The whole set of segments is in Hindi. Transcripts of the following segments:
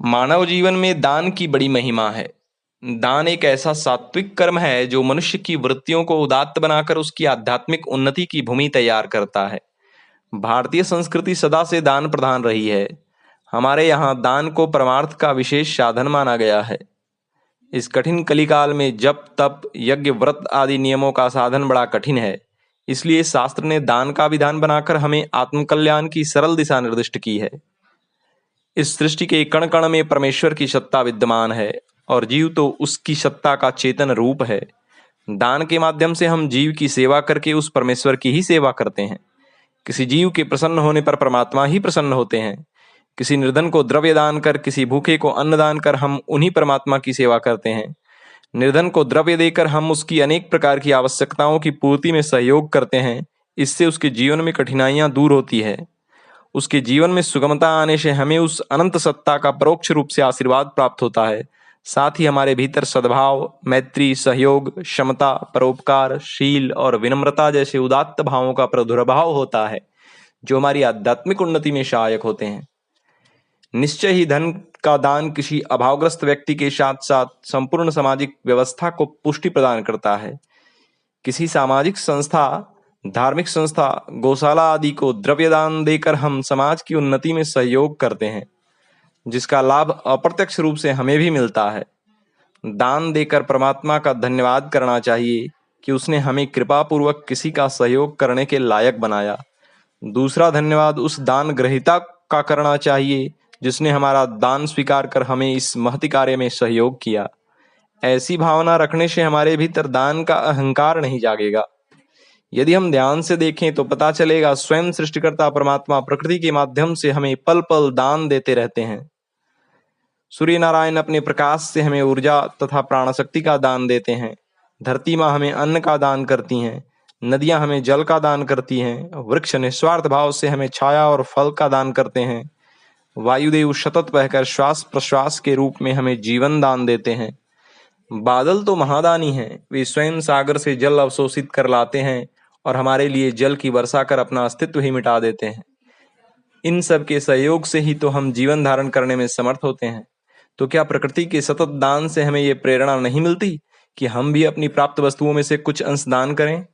मानव जीवन में दान की बड़ी महिमा है। दान एक ऐसा सात्विक कर्म है जो मनुष्य की वृत्तियों को उदात्त बनाकर उसकी आध्यात्मिक उन्नति की भूमि तैयार करता है। भारतीय संस्कृति सदा से दान प्रधान रही है। हमारे यहाँ दान को परमार्थ का विशेष साधन माना गया है। इस कठिन कलिकाल में जप तप यज्ञ व्रत आदि नियमों का साधन बड़ा कठिन है। इसलिए शास्त्र ने दान का विधान बनाकर हमें आत्मकल्याण की सरल दिशा निर्दिष्ट की है। इस सृष्टि के कण कण में परमेश्वर की सत्ता विद्यमान है और जीव तो उसकी सत्ता का चेतन रूप है। दान के माध्यम से हम जीव की सेवा करके उस परमेश्वर की ही सेवा करते हैं। किसी जीव के प्रसन्न होने पर परमात्मा ही प्रसन्न होते हैं। किसी निर्धन को द्रव्य दान कर, किसी भूखे को अन्न दान कर हम उन्हीं परमात्मा की सेवा करते हैं। निर्धन को द्रव्य देकर हम उसकी अनेक प्रकार की आवश्यकताओं की पूर्ति में सहयोग करते हैं। इससे उसके जीवन में कठिनाइयां दूर होती है। उसके जीवन में सुगमता आने से हमें उस अनंत सत्ता का परोक्ष रूप से आशीर्वाद प्राप्त होता है। साथ ही हमारे भीतर सद्भाव, मैत्री, सहयोग, क्षमता, परोपकार, शील और विनम्रता जैसे उदात्त भावों का प्रादुर्भाव होता है, जो हमारी आध्यात्मिक उन्नति में सहायक होते हैं। निश्चय ही धन का दान किसी अभावग्रस्त व्यक्ति के साथ साथ संपूर्ण सामाजिक व्यवस्था को पुष्टि प्रदान करता है। किसी सामाजिक संस्था, धार्मिक संस्था, गौशाला आदि को द्रव्य दान देकर हम समाज की उन्नति में सहयोग करते हैं, जिसका लाभ अप्रत्यक्ष रूप से हमें भी मिलता है। दान देकर परमात्मा का धन्यवाद करना चाहिए कि उसने हमें कृपा पूर्वक किसी का सहयोग करने के लायक बनाया। दूसरा धन्यवाद उस दान ग्रहीता का करना चाहिए जिसने हमारा दान स्वीकार कर हमें इस महती कार्य में सहयोग किया। ऐसी भावना रखने से हमारे भीतर दान का अहंकार नहीं जागेगा। यदि हम ध्यान से देखें तो पता चलेगा स्वयं सृष्टिकर्ता परमात्मा प्रकृति के माध्यम से हमें पल पल दान देते रहते हैं। सूर्य नारायण अपने प्रकाश से हमें ऊर्जा तथा प्राण शक्ति का दान देते हैं। धरती माँ हमें अन्न का दान करती हैं। नदियां हमें जल का दान करती हैं। वृक्ष निस्वार्थ भाव से हमें छाया और फल का दान करते हैं। वायुदेव सतत बहकर श्वास प्रश्वास के रूप में हमें जीवन दान देते हैं। बादल तो महादानी हैं। वे स्वयं सागर से जल अवशोषित कर लाते हैं और हमारे लिए जल की वर्षा कर अपना अस्तित्व ही मिटा देते हैं। इन सब के सहयोग से ही तो हम जीवन धारण करने में समर्थ होते हैं। तो क्या प्रकृति के सतत दान से हमें ये प्रेरणा नहीं मिलती कि हम भी अपनी प्राप्त वस्तुओं में से कुछ अंश दान करें?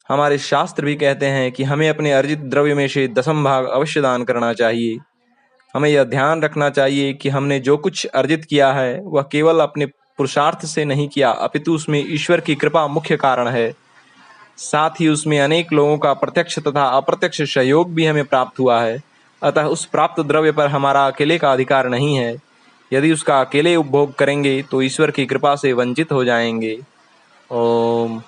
हमारे शास्त्र भी कहते हैं कि हमें अपने अर्जित द्रव्य में से 10वां भाग अवश्य दान करना चाहिए। हमें यह ध्यान रखना चाहिए कि हमने जो कुछ अर्जित किया है वह केवल अपने पुरुषार्थ से नहीं किया, अपितु उसमें ईश्वर की कृपा मुख्य कारण है। साथ ही उसमें अनेक लोगों का प्रत्यक्ष तथा अप्रत्यक्ष सहयोग भी हमें प्राप्त हुआ है। अतः उस प्राप्त द्रव्य पर हमारा अकेले का अधिकार नहीं है। यदि उसका अकेले उपभोग करेंगे तो ईश्वर की कृपा से वंचित हो जाएंगे। ओम।